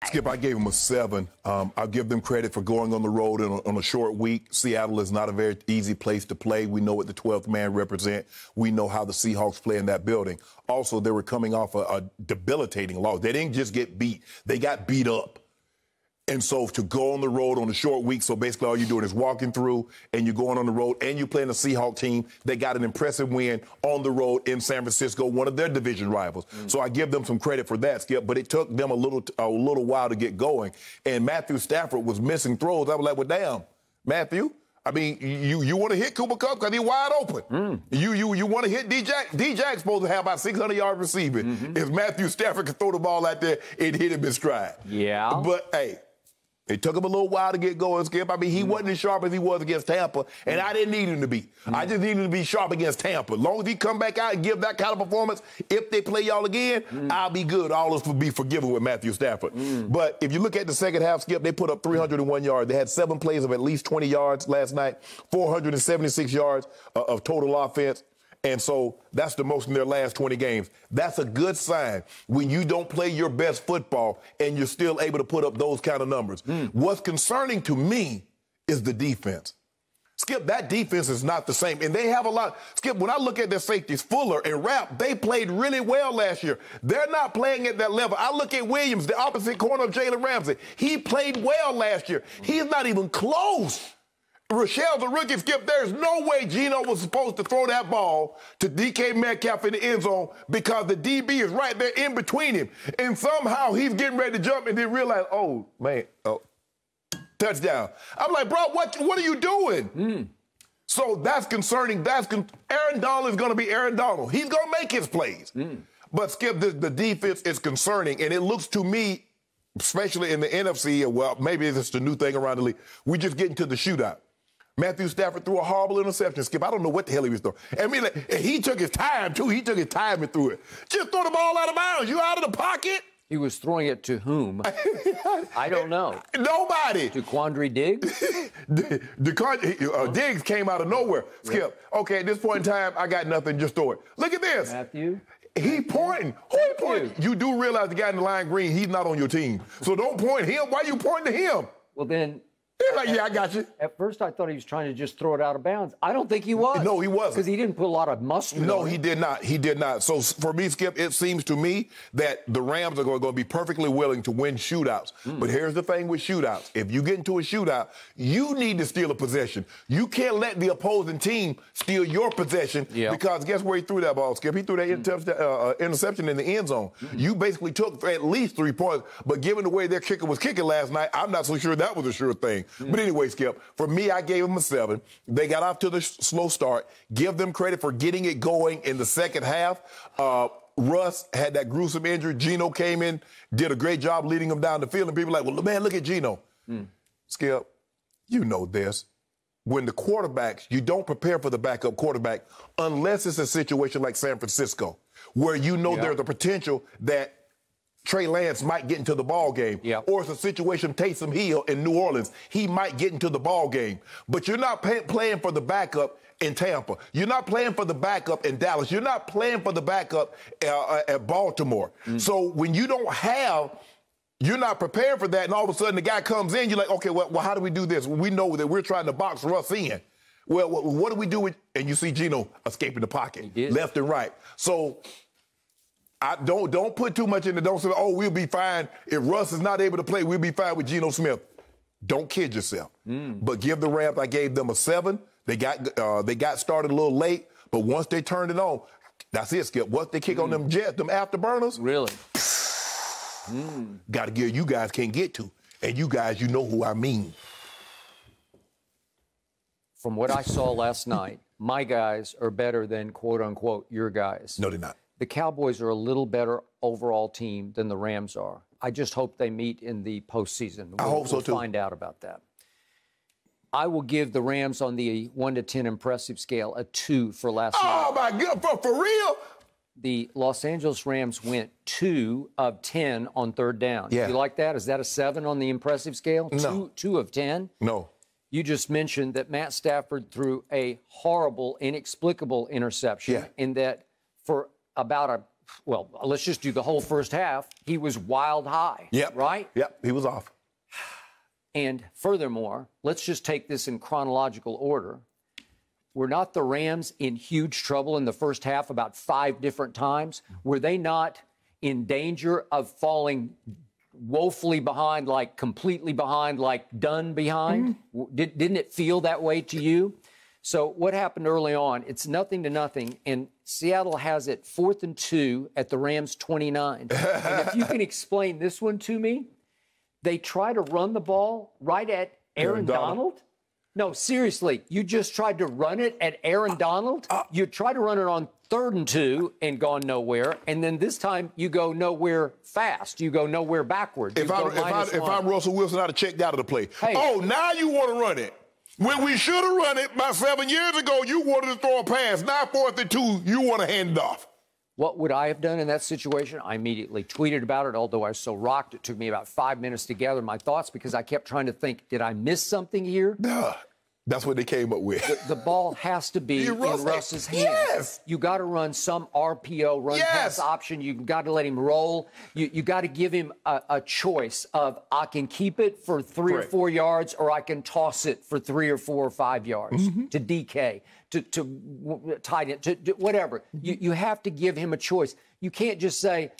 Skip, I gave them a 7. I'll give them credit for going on the road on a short week. Seattle is not a very easy place to play. We know what the 12th man represent. We know how the Seahawks play in that building. Also, they were coming off a debilitating loss. They didn't just get beat. They got beat up. And so to go on the road on a short week, so basically all you're doing is walking through and you're going on the road and you're playing a Seahawks team. They got an impressive win on the road in San Francisco, one of their division rivals. So I give them some credit for that, Skip, but it took them a little while to get going. And Matthew Stafford was missing throws. I was like, well, damn, Matthew. I mean, you want to hit Cooper Kupp because he's wide open. You want to hit D-Jack. D-Jack's supposed to have about 600 yards receiving. If Matthew Stafford could throw the ball out there, it hit him in stride. Yeah. But, hey, it took him a little while to get going, Skip. I mean, he wasn't as sharp as he was against Tampa, and I didn't need him to be. I just needed him to be sharp against Tampa. As long as he come back out and give that kind of performance, if they play y'all again, I'll be good. All this will be forgiven with Matthew Stafford. But if you look at the second half, Skip, they put up 301 yards. They had 7 plays of at least 20 yards last night, 476 yards of total offense. And so that's the most in their last 20 games. That's a good sign when you don't play your best football and you're still able to put up those kind of numbers. What's concerning to me is the defense. Skip, that defense is not the same. And they have a lot. Skip, when I look at their safeties, Fuller and Rapp, they played really well last year. They're not playing at that level. I look at Williams, the opposite corner of Jalen Ramsey. He played well last year. He's not even close. Rochelle's a rookie, Skip. There's no way Geno was supposed to throw that ball to DK Metcalf in the end zone because the DB is right there in between him. And somehow he's getting ready to jump and then realize, oh, man, touchdown. I'm like, bro, what are you doing? So that's concerning. Aaron Donald is going to be Aaron Donald. He's going to make his plays. But, Skip, the defense is concerning, and it looks to me, especially in the NFC, well, maybe it's the new thing around the league, we're just getting to the shootout. Matthew Stafford threw a horrible interception, Skip. I don't know what the hell he was throwing. I mean, he took his time, too. He took his time and threw it. Just throw the ball out of bounds. You out of the pocket? He was throwing it to whom? I don't know. Nobody. To Quandary Diggs? Diggs came out of nowhere. Skip, okay, at this point in time, I got nothing. Just throw it. Look at this. Matthew? He pointing. Who he pointing? You do realize the guy in the line green, he's not on your team. So don't point him. Why are you pointing to him? Well, then... He's like, yeah, I got you. At first, I thought he was trying to just throw it out of bounds. I don't think he was. No, he wasn't. Because he didn't put a lot of mustard on it. No, he did not. He did not. So for me, Skip, it seems to me that the Rams are going to be perfectly willing to win shootouts. But here's the thing with shootouts. If you get into a shootout, you need to steal a possession. You can't let the opposing team steal your possession because guess where he threw that ball, Skip? He threw that interception in the end zone. You basically took at least 3 points, but given the way their kicker was kicking last night, I'm not so sure that was a sure thing. But anyway, Skip, for me, I gave them a 7. They got off to the slow start. Give them credit for getting it going in the second half. Russ had that gruesome injury. Geno came in, did a great job leading them down the field. And people are like, well, man, look at Geno. Skip, you know this. When the quarterbacks, you don't prepare for the backup quarterback unless it's a situation like San Francisco, where you know there's a potential that Trey Lance might get into the ball game. Or it's a situation Taysom Hill in New Orleans. He might get into the ball game. But you're not playing for the backup in Tampa. You're not playing for the backup in Dallas. You're not playing for the backup at Baltimore. So when you don't have, you're not prepared for that, and all of a sudden the guy comes in, you're like, okay, well how do we do this? We know that we're trying to box Russ in. Well, what do we do with, and you see Geno escaping the pocket, left and right. So I don't put too much in it. Don't say, oh, we'll be fine. If Russ is not able to play, we'll be fine with Geno Smith. Don't kid yourself. But give the Rams, I gave them a 7. They got started a little late, but once they turned it on, that's it, Skip. Once they kick on them jets, them afterburners. Really? Got to give you guys can't get to. And you guys, you know who I mean. From what I saw last night, my guys are better than, quote, unquote, your guys. No, they're not. The Cowboys are a little better overall team than the Rams are. I just hope they meet in the postseason. I hope so, too. We'll find out about that. I will give the Rams on the 1 to 10 impressive scale a 2 for last night. Oh, my God, for real? The Los Angeles Rams went 2 of 10 on third down. Yeah. You like that? Is that a 7 on the impressive scale? No. 2 of 10? No. You just mentioned that Matt Stafford threw a horrible, inexplicable interception in that for about a well, let's just do the whole first half. He was wild high. Yep. Right? Yep. He was off. And furthermore, let's just take this in chronological order. Were not the Rams in huge trouble in the first half about 5 different times? Were they not in danger of falling woefully behind, like completely behind, like done behind? Didn't it feel that way to you? So what happened early on, it's 0-0, and Seattle has it 4th and 2 at the Rams 29. And if you can explain this one to me, they try to run the ball right at Aaron Donald. No, seriously, you just tried to run it at Aaron Donald? You tried to run it on 3rd and 2 and gone nowhere, and then this time you go nowhere fast. You go nowhere backward. If I'm Russell Wilson, I'd have checked out of the play. Hey. Oh, now you want to run it. When we should have run it about 7 years ago, you wanted to throw a pass. Now 4th and 2, you want to hand it off. What would I have done in that situation? I immediately tweeted about it, although I was so rocked it took me about 5 minutes to gather my thoughts because I kept trying to think, did I miss something here? Duh. That's what they came up with. The ball has to be in Russ's hands. Yes. You got to run some RPO, pass option. You got to let him roll. You got to give him a choice of I can keep it for 3 or 4 yards, or I can toss it for 3 or 4 or 5 yards to DK, to tight end, to whatever. You have to give him a choice. You can't just say,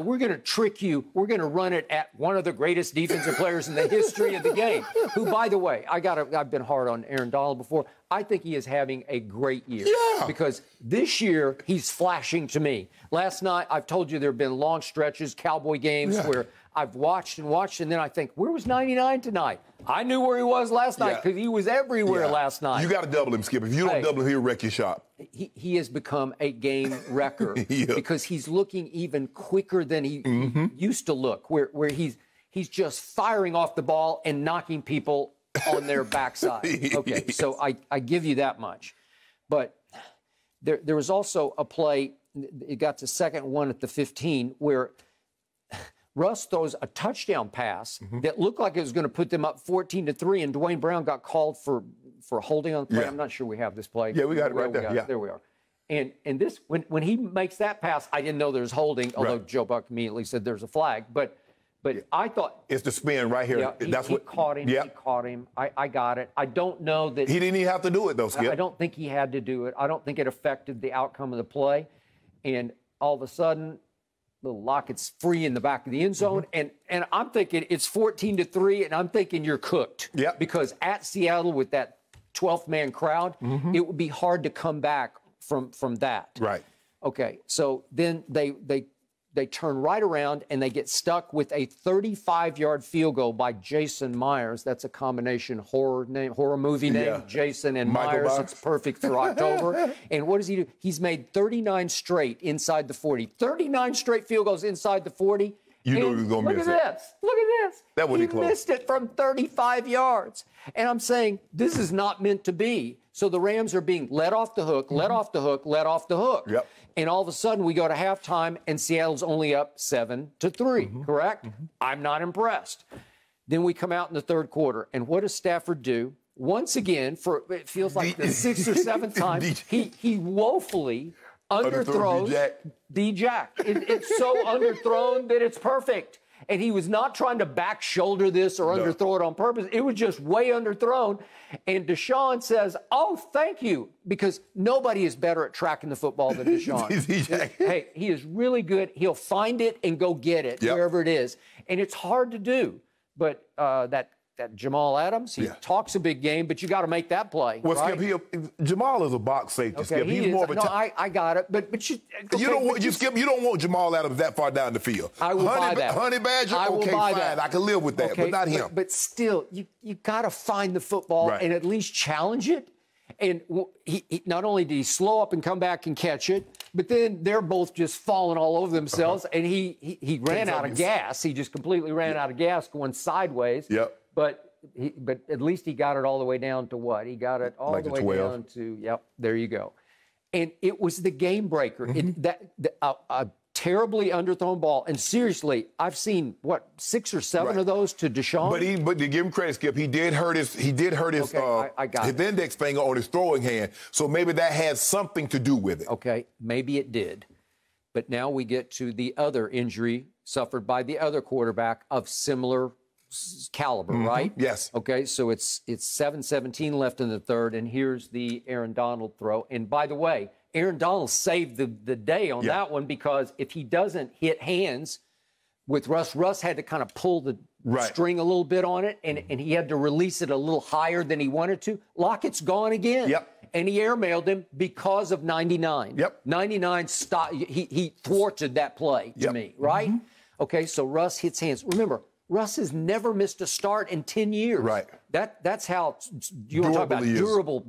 we're going to trick you. We're going to run it at one of the greatest defensive players in the history of the game, who, by the way, I've been hard on Aaron Donald before. I think he is having a great year because this year he's flashing to me. Last night, I've told you there have been long stretches, Cowboy games, where I've watched, and then I think, where was 99 tonight? I knew where he was last night because he was everywhere last night. You got to double him, Skip. If you don't double him, he'll wreck your shot. He has become a game wrecker because he's looking even quicker than he used to look, where he's just firing off the ball and knocking people on their backside. Okay, so I give you that much. But there was also a play, it got to 2nd and 1 at the 15, where Russ throws a touchdown pass that looked like it was going to put them up 14-3, and Dwayne Brown got called for holding on the play. I'm not sure we have this play. Yeah, we got it right there. There we are. And this, when he makes that pass, I didn't know there was holding, although Joe Buck immediately said there's a flag. But I thought it's the spin right here. He caught him. He caught him. I got it. I don't know that he didn't even have to do it though, Skip. I don't think he had to do it. I don't think it affected the outcome of the play. And all of a sudden, little Lockett's free in the back of the end zone, and I'm thinking it's 14-3, and I'm thinking you're cooked. Because at Seattle with that 12th man crowd, it would be hard to come back from that. Right. Okay. So then they turn right around and they get stuck with a 35-yard field goal by Jason Myers. That's a combination horror movie name, Jason and Myers. It's perfect for October. And what does he do? He's made 39 straight inside the 40. 39 straight field goals inside the 40. You knew he was going to miss it. Look at this. That wasn't close. He missed it from 35 yards. And I'm saying this is not meant to be. So the Rams are being let off the hook, let off the hook, let off the hook. And all of a sudden we go to halftime and Seattle's only up 7-3, correct? I'm not impressed. Then we come out in the 3rd quarter, and what does Stafford do? Once again, for it feels like the 6th or 7th time, he woefully underthrows D-Jack. It's so underthrown that it's perfect. And he was not trying to back shoulder this or underthrow it on purpose. It was just way underthrown. And Deshaun says, oh, thank you, because nobody is better at tracking the football than Deshaun. Hey, he is really good. He'll find it and go get it wherever it is. And it's hard to do. But that Jamal Adams, he talks a big game, but you got to make that play. Well, Skip, Jamal is a box safety. Skip, he's more of a I got it, but you don't want Skip. You don't want Jamal Adams that far down the field. I will buy that. Honey Badger, fine. I can live with that, but not him. But still, you got to find the football and at least challenge it. And he not only did he slow up and come back and catch it, but then they're both just falling all over themselves. And he ran out of gas. He just completely ran out of gas going sideways. But at least he got it all the way down to what? He got it all the way 12. down to, there you go. And it was the game breaker. A terribly underthrown ball. And seriously, I've seen, 6 or 7 of those to Deshaun? But to give him credit, Skip, he did hurt his his index finger on his throwing hand. So maybe that had something to do with it. Okay, maybe it did. But now we get to the other injury suffered by the other quarterback of similar caliber, right? Yes. Okay, so it's 7:17 left in the third, and here's the Aaron Donald throw. And by the way, Aaron Donald saved the day on that one, because if he doesn't hit hands with Russ had to kind of pull the string a little bit on it, and he had to release it a little higher than he wanted to. Lockett's gone again. Yep. And he airmailed him because of 99. Yep. 99 stopped. He thwarted that play to me, right? Okay, so Russ hits hands. Remember, Russ has never missed a start in 10 years. Right. That's how you want to talk about durable.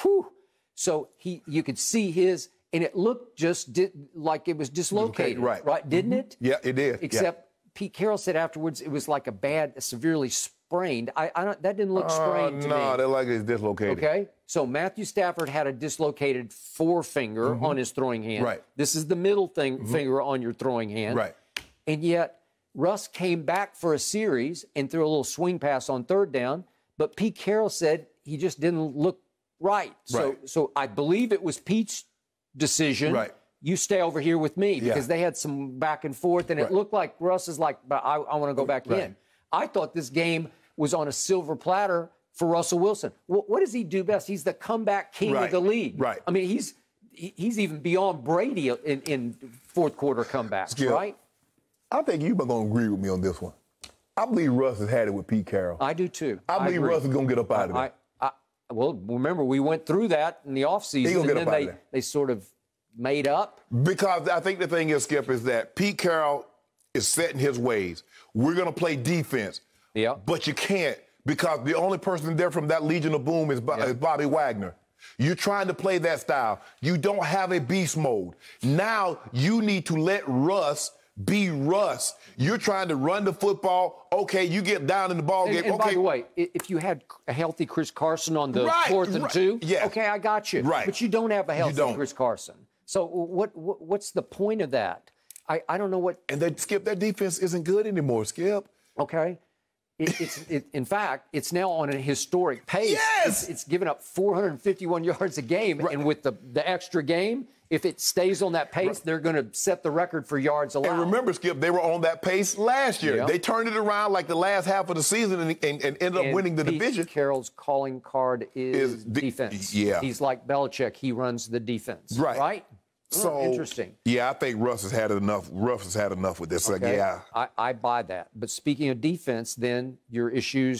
Whew. So you could see his, and it looked just like it was dislocated. Right. Didn't it? Yeah, it did. Except Pete Carroll said afterwards it was like a severely sprained. That didn't look sprained to me. No, that like it's dislocated. Okay. So Matthew Stafford had a dislocated forefinger on his throwing hand. Right. This is the middle finger on your throwing hand. Right. And yet Russ came back for a series and threw a little swing pass on third down, but Pete Carroll said he just didn't look right. So I believe it was Pete's decision. Right. You stay over here with me, because they had some back and forth, and it looked like Russ is like, but I want to go back in. I thought this game was on a silver platter for Russell Wilson. What does he do best? He's the comeback king of the league. Right. I mean, he's even beyond Brady in fourth quarter comebacks, right? I think you're going to agree with me on this one. I believe Russ has had it with Pete Carroll. I do too. I believe Russ is going to get up out of it. Well, remember, we went through that in the offseason, and then they sort of made up. Because I think the thing is, Skip, is that Pete Carroll is set in his ways. We're going to play defense. Yeah. But you can't, because the only person there from that Legion of Boom is Bobby Wagner. You're trying to play that style. You don't have a beast mode. Now you need to let Russ be Russ. You're trying to run the football. Okay, you get down in the ball game. And by the way, if you had a healthy Chris Carson on the fourth and two, okay, I got you. Right. But you don't have a healthy Chris Carson. So what's the point of that? I don't know what. And then Skip, that defense isn't good anymore, Skip. Okay. In fact, it's now on a historic pace. Yes! It's given up 451 yards a game, and with the extra game, if it stays on that pace, they're going to set the record for yards allowed. And remember, Skip, they were on that pace last year. They turned it around like the last half of the season and ended up winning the division. Carroll's calling card is defense. Yeah. He's like Belichick. He runs the defense. Right? So interesting. Yeah, I think Russ has had enough. Russ has had enough with this. Okay. I buy that. But speaking of defense, then your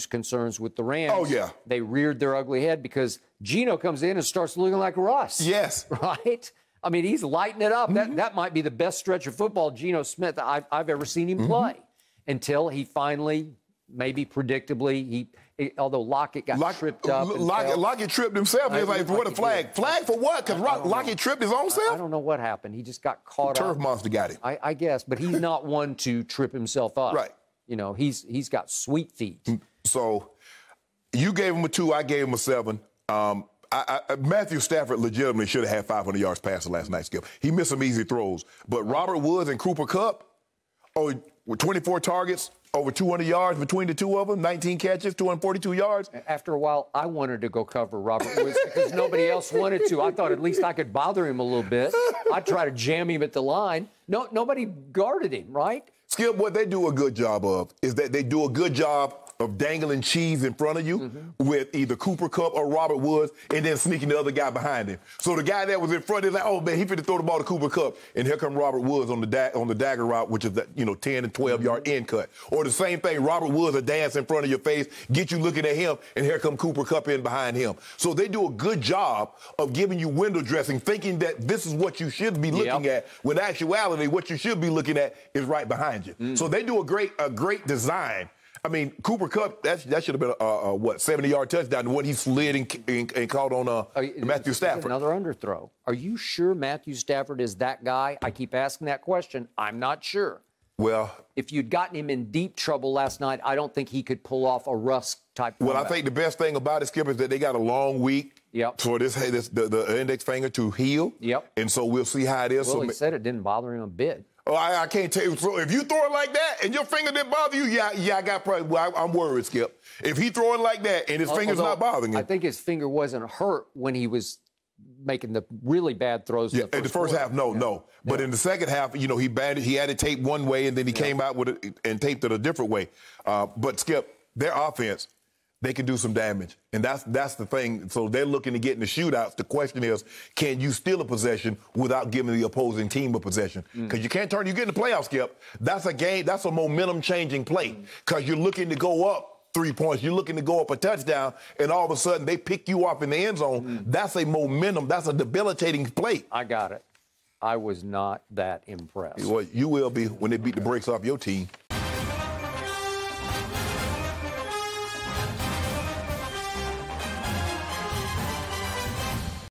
concerns with the Rams. Oh, yeah. They reared their ugly head because Geno comes in and starts looking like Russ. Yes. Right? I mean, he's lighting it up. That might be the best stretch of football Geno Smith I've ever seen him play, until he finally, maybe predictably, although Lockett got tripped up. Lockett tripped himself. He's like, what a flag. Flag for what? Because Lockett tripped his own self? I don't know what happened. He just got caught up. Turf monster got him. I guess, but he's not one to trip himself up. Right. You know, he's got sweet feet. So you gave him a 2, I gave him a 7. Matthew Stafford legitimately should have had 500 yards passing last night, Skip. He missed some easy throws. But Robert Woods and Cooper Kupp, with 24 targets, over 200 yards between the two of them, 19 catches, 242 yards. After a while, I wanted to go cover Robert Woods because nobody else wanted to. I thought at least I could bother him a little bit. I'd try to jam him at the line. Nobody guarded him, right? Skip, what they do a good job of is that they do a good job of dangling cheese in front of you with either Cooper Kupp or Robert Woods, and then sneaking the other guy behind him. So the guy that was in front is like, oh man, he finna throw the ball to Cooper Kupp, and here come Robert Woods on the dagger route, which is the 10 and 12 yard end cut. Or the same thing, Robert Woods will dance in front of your face, get you looking at him, and here come Cooper Kupp in behind him. So they do a good job of giving you window dressing, thinking that this is what you should be looking at, when actuality, what you should be looking at is right behind you. So they do a great design. I mean, Cooper Kupp, that should have been a 70-yard touchdown, the one he slid and caught on Matthew Stafford. Another underthrow. Are you sure Matthew Stafford is that guy? I keep asking that question. I'm not sure. Well, if you'd gotten him in deep trouble last night, I don't think he could pull off a Russ-type comeback. Well, I think the best thing about it, Skip, is that they got a long week for the index finger to heal. Yep. And so we'll see how it is. Well, he said it didn't bother him a bit. Oh, I can't tell you. So if you throw it like that and your finger didn't bother you, I got probably. Well, I'm worried, Skip. If he throw it like that and his finger's not bothering him, I think his finger wasn't hurt when he was making the really bad throws. Yeah, in the first half, no. But in the second half, you know, he had it taped one way, and then he came out with it and taped it a different way. But Skip, their offense, they can do some damage, and that's the thing. So they're looking to get in the shootouts. The question is, can you steal a possession without giving the opposing team a possession? Because you can't you get in the playoffs, Skip. That's a game. That's a momentum-changing play because you're looking to go up 3 points. You're looking to go up a touchdown, and all of a sudden they pick you off in the end zone. That's a momentum. That's a debilitating play. I got it. I was not that impressed. Well, you will be when they beat the brakes off your team.